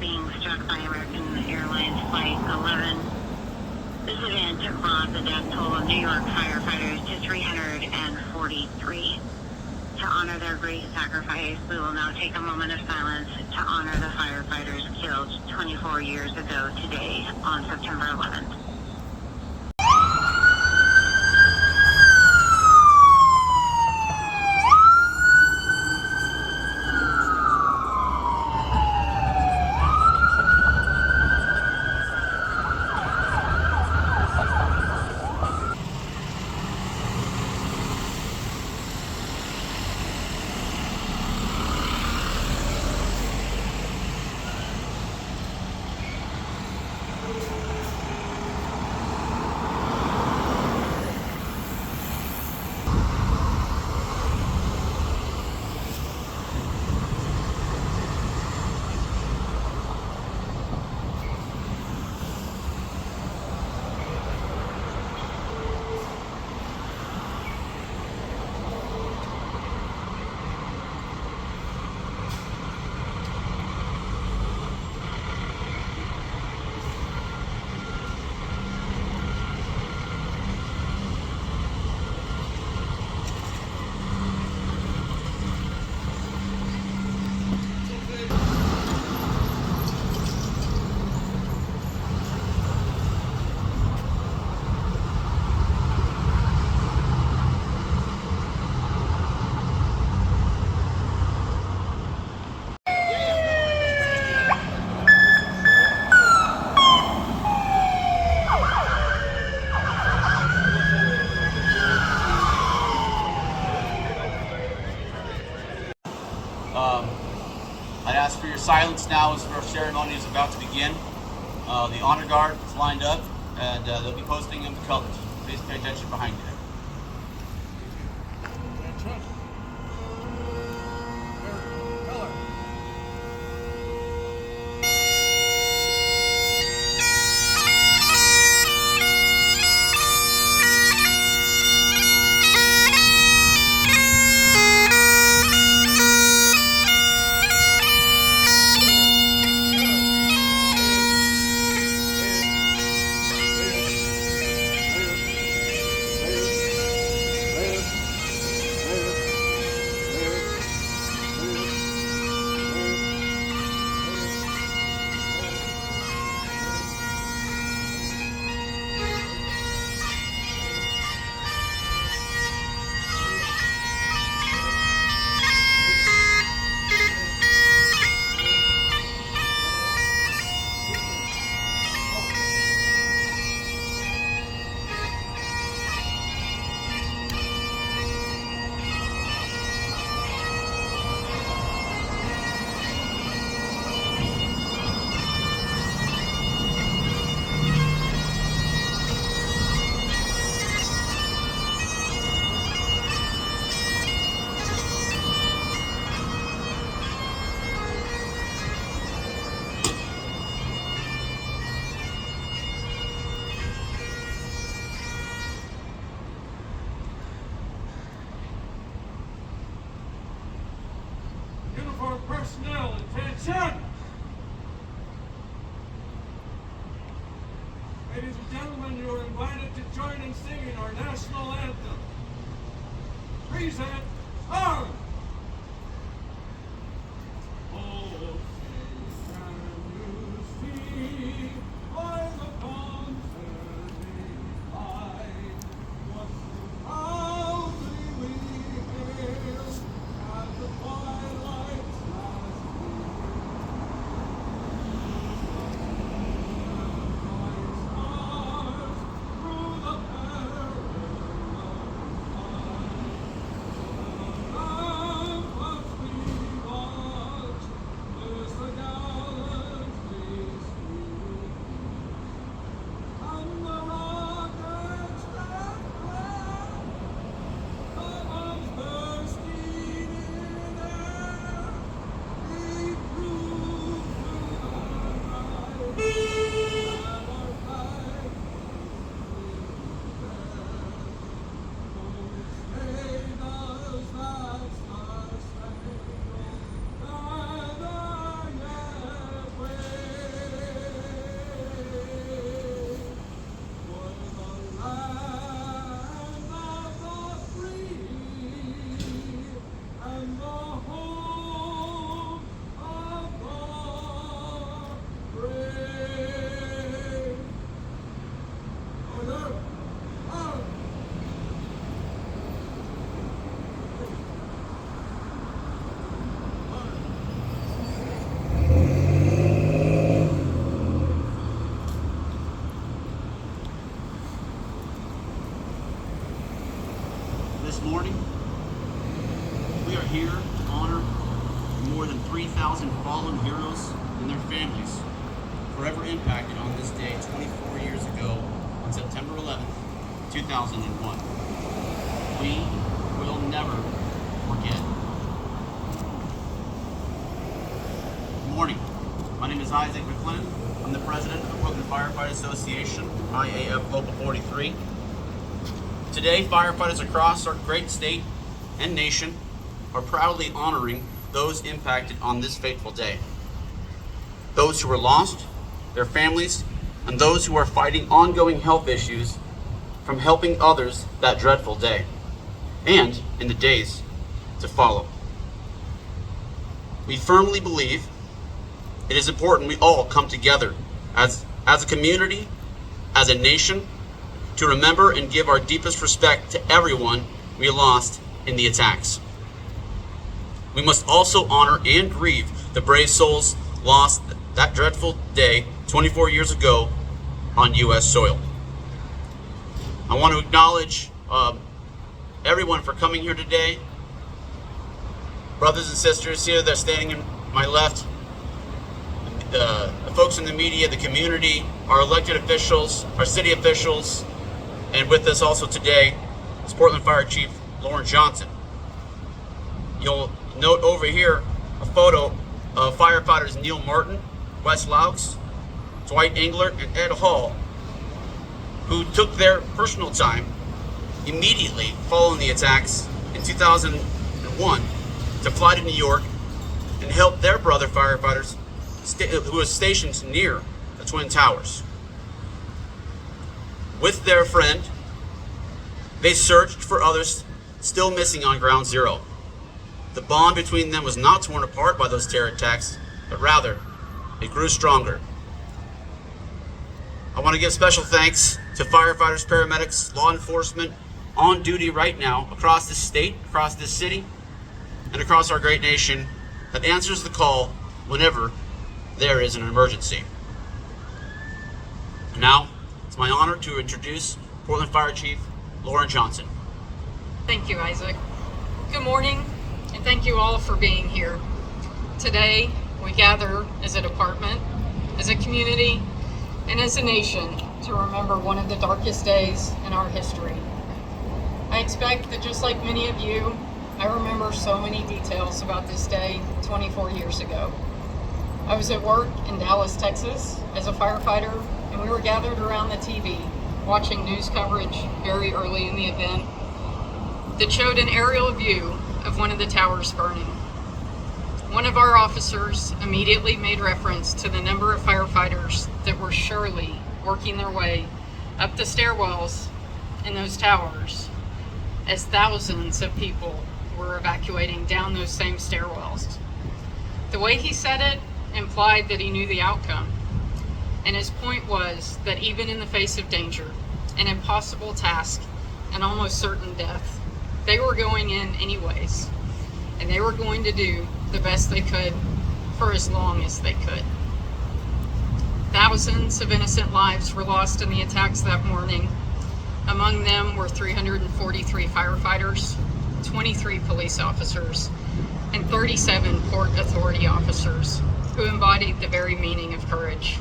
being struck by American Airlines Flight 11. This event brought the death toll of New York firefighters to 343. To honor their great sacrifice, we will now take a moment of silence to honor the firefighters killed 24 years ago today on September 11th. I'd ask for your silence now as our ceremony is about to begin. The honor guard is lined up and they'll be posting in the colors. Please pay attention behind you. Uniform personnel, attention! Ladies and gentlemen, you are invited to join in singing our national anthem. Present arms! We are here to honor the more than 3,000 fallen heroes and their families forever impacted on this day 24 years ago on September 11th, 2001. We will never forget. Good morning. My name is Isaac McClendon. I'm the president of the Portland Firefighter Association, IAF Local 43. Today, firefighters across our great state and nation are proudly honoring those impacted on this fateful day. Those who were lost, their families, and those who are fighting ongoing health issues from helping others that dreadful day, and in the days to follow. We firmly believe it is important we all come together as a community, as a nation, to remember and give our deepest respect to everyone we lost in the attacks. We must also honor and grieve the brave souls lost that dreadful day 24 years ago on U.S. soil. I want to acknowledge everyone for coming here today. Brothers and sisters here that are standing in my left, the folks in the media, the community, our elected officials, our city officials, and with us also today is Portland Fire Chief Lauren Johnson. You'll note over here a photo of firefighters Neil Martin, Wes Laux, Dwight Engler, and Ed Hall, who took their personal time immediately following the attacks in 2001 to fly to New York and help their brother firefighters who was stationed near the Twin Towers. With their friend, they searched for others still missing on Ground Zero. The bond between them was not torn apart by those terror attacks, but rather, it grew stronger. I want to give special thanks to firefighters, paramedics, law enforcement on duty right now across this state, across this city, and across our great nation that answers the call whenever there is an emergency. Now, it's my honor to introduce Portland Fire Chief Lauren Johnson. Thank you, Isaac. Good morning, and thank you all for being here. Today, we gather as a department, as a community, and as a nation to remember one of the darkest days in our history. I expect that just like many of you, I remember so many details about this day 24 years ago. I was at work in Dallas, Texas as a firefighter, and we were gathered around the TV watching news coverage very early in the event that showed an aerial view of one of the towers burning. One of our officers immediately made reference to the number of firefighters that were surely working their way up the stairwells in those towers as thousands of people were evacuating down those same stairwells. The way he said it implied that he knew the outcome, and his point was that even in the face of danger, an impossible task, and almost certain death, they were going in anyways, and they were going to do the best they could for as long as they could. Thousands of innocent lives were lost in the attacks that morning. Among them were 343 firefighters, 23 police officers, and 37 Port Authority officers who embodied the very meaning of courage.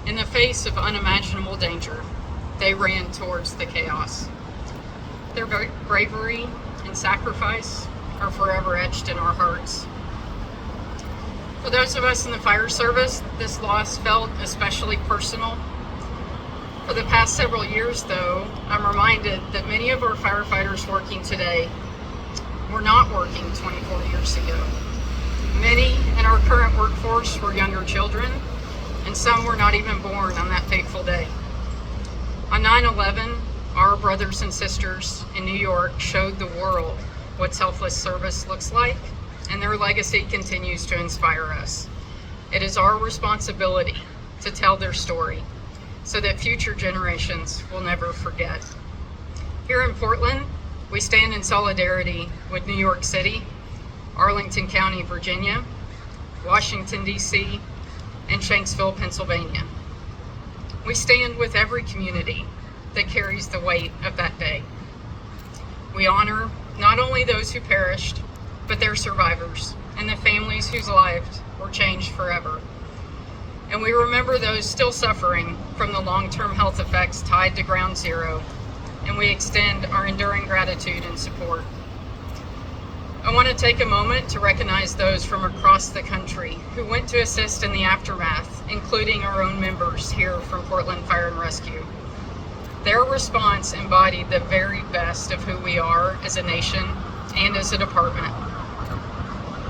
In the face of unimaginable danger, they ran towards the chaos. Their bravery and sacrifice are forever etched in our hearts. For those of us in the fire service, this loss felt especially personal. For the past several years, though, I'm reminded that many of our firefighters working today were not working 24 years ago. Many in our current workforce were younger children, and some were not even born on that fateful day. On 9/11, our brothers and sisters in New York showed the world what selfless service looks like, and their legacy continues to inspire us. It is our responsibility to tell their story so that future generations will never forget. Here in Portland, we stand in solidarity with New York City, Arlington County, Virginia, Washington, D.C., and Shanksville, Pennsylvania. We stand with every community that carries the weight of that day. We honor not only those who perished, but they're survivors and the families whose lives were changed forever. And we remember those still suffering from the long-term health effects tied to Ground Zero, and we extend our enduring gratitude and support. I want to take a moment to recognize those from across the country who went to assist in the aftermath, including our own members here from Portland Fire and Rescue. Their response embodied the very best of who we are as a nation and as a department.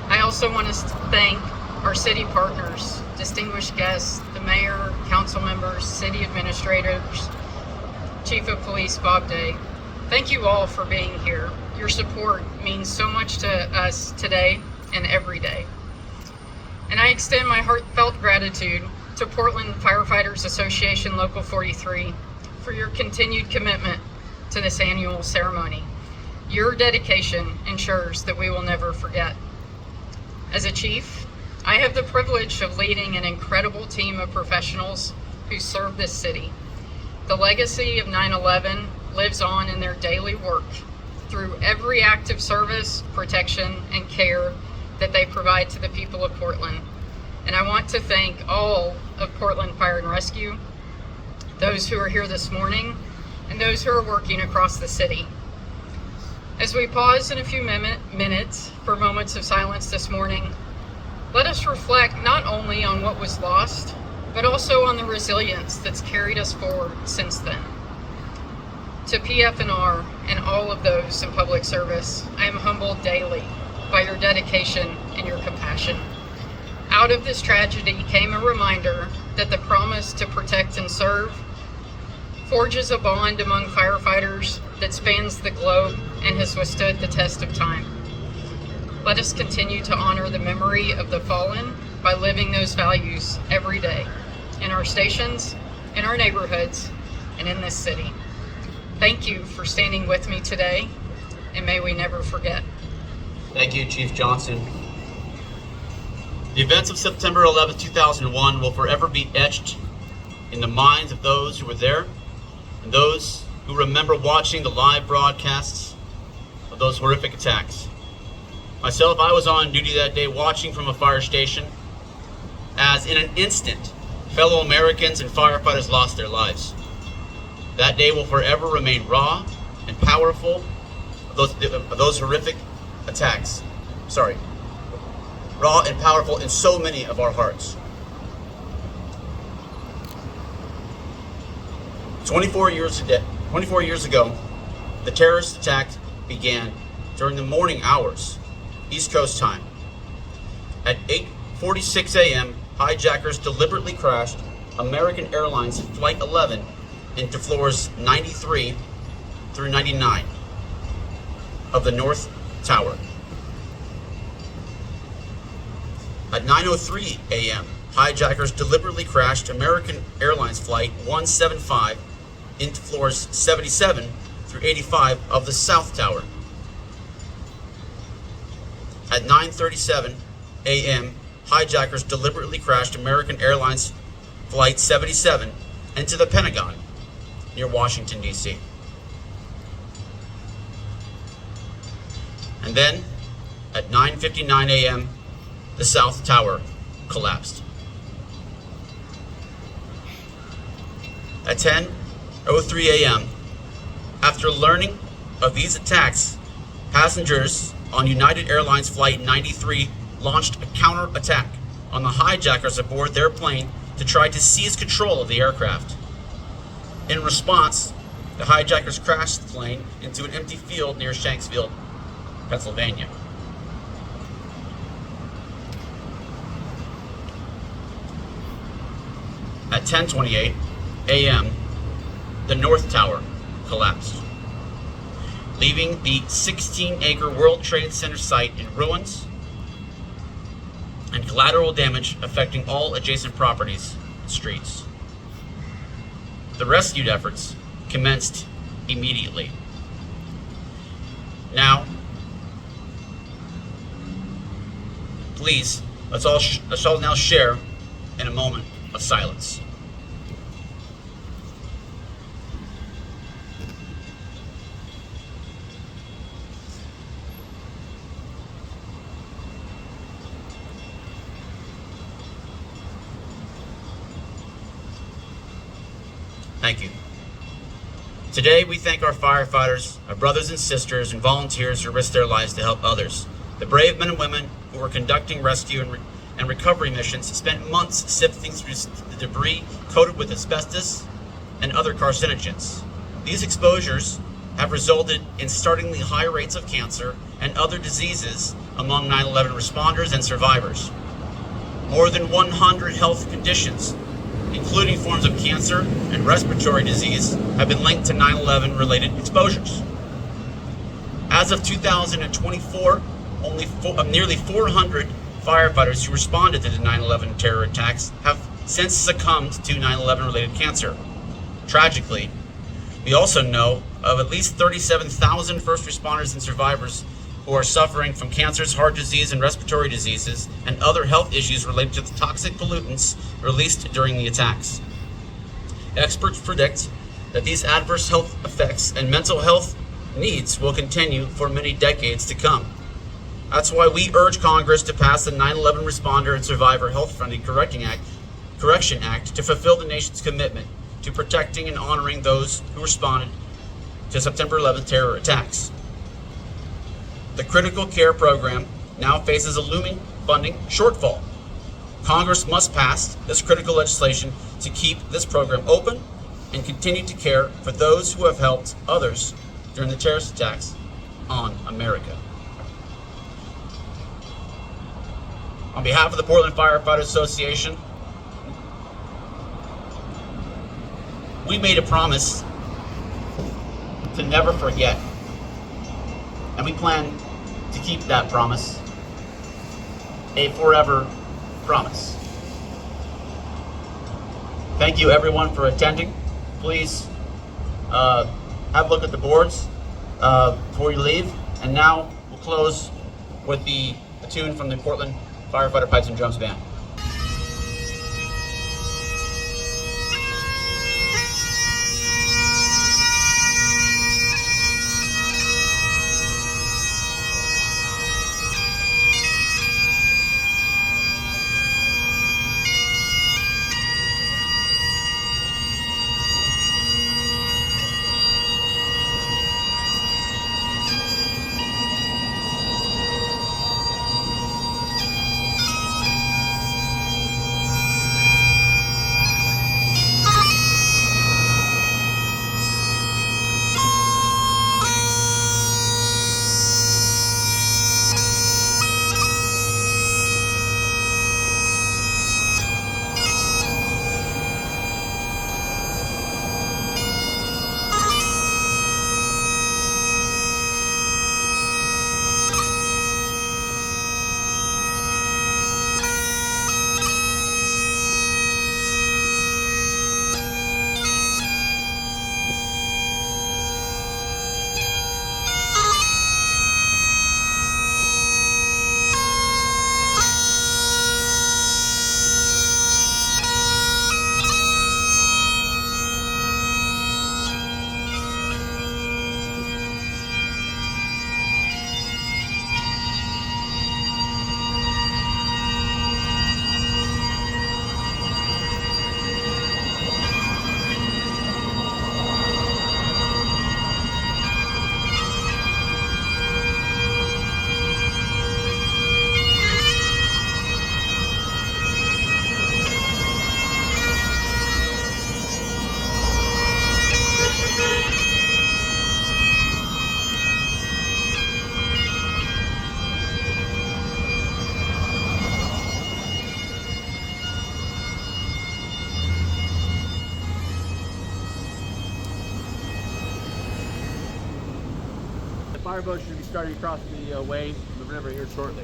I also want to thank our city partners, distinguished guests, the mayor, council members, city administrators, Chief of Police Bob Day. Thank you all for being here. Your support means so much to us today and every day. And I extend my heartfelt gratitude to Portland Firefighters Association Local 43 for your continued commitment to this annual ceremony. Your dedication ensures that we will never forget. As a chief, I have the privilege of leading an incredible team of professionals who serve this city. The legacy of 9/11 lives on in their daily work through every act of service, protection, and care that they provide to the people of Portland. And I want to thank all of Portland Fire and Rescue, those who are here this morning, and those who are working across the city. As we pause in a few minutes for moments of silence this morning, let us reflect not only on what was lost, but also on the resilience that's carried us forward since then. To PF&R and all of those in public service, I am humbled daily by your dedication and your compassion. Out of this tragedy came a reminder that the promise to protect and serve forges a bond among firefighters that spans the globe and has withstood the test of time. Let us continue to honor the memory of the fallen by living those values every day in our stations, in our neighborhoods, and in this city. Thank you for standing with me today, and may we never forget. Thank you, Chief Johnson. The events of September 11, 2001 will forever be etched in the minds of those who were there and those who remember watching the live broadcasts of those horrific attacks. Myself, I was on duty that day watching from a fire station as in an instant, fellow Americans and firefighters lost their lives. That day will forever remain raw and powerful of those horrific attacks. Raw and powerful in so many of our hearts. 24 years ago, the terrorist attack began during the morning hours, East Coast time. At 8:46 a.m., hijackers deliberately crashed American Airlines Flight 11 into floors 93 through 99 of the North Tower. At 9:03 a.m., hijackers deliberately crashed American Airlines Flight 175 into floors 77 through 85 of the South Tower. At 9:37 a.m., hijackers deliberately crashed American Airlines Flight 77 into the Pentagon near Washington, D.C. And then, at 9:59 a.m., the South Tower collapsed. At 10:03 a.m., after learning of these attacks, passengers on United Airlines Flight 93 launched a counterattack on the hijackers aboard their plane to try to seize control of the aircraft. In response, the hijackers crashed the plane into an empty field near Shanksville, Pennsylvania. At 10:28 a.m., the North Tower collapsed, leaving the 16-acre World Trade Center site in ruins and collateral damage affecting all adjacent properties and streets. The rescue efforts commenced immediately. Now, please, let's all now share in a moment of silence. Thank you. Today, we thank our firefighters, our brothers and sisters, and volunteers who risk their lives to help others. The brave men and women who were conducting rescue and recovery missions spent months sifting through the debris coated with asbestos and other carcinogens. These exposures have resulted in startlingly high rates of cancer and other diseases among 9/11 responders and survivors. More than 100 health conditions, including forms of cancer and respiratory disease, have been linked to 9/11 related exposures. As of 2024, nearly 400 firefighters who responded to the 9/11 terror attacks have since succumbed to 9/11 related cancer. Tragically, we also know of at least 37,000 first responders and survivors who are suffering from cancers, heart disease, and respiratory diseases, and other health issues related to the toxic pollutants released during the attacks. Experts predict that these adverse health effects and mental health needs will continue for many decades to come. That's why we urge Congress to pass the 9/11 Responder and Survivor Health Funding Correction Act to fulfill the nation's commitment to protecting and honoring those who responded to September 11th terror attacks. The critical care program now faces a looming funding shortfall. Congress must pass this critical legislation to keep this program open and continue to care for those who have helped others during the terrorist attacks on America. On behalf of the Portland Firefighters Association, we made a promise to never forget, and we plan to keep that promise, a forever promise. Thank you everyone for attending. Please have a look at the boards before you leave. And now we'll close with a tune from the Portland Firefighter Pipes and Drums Band. Fireboat should be starting across the way from the river here shortly.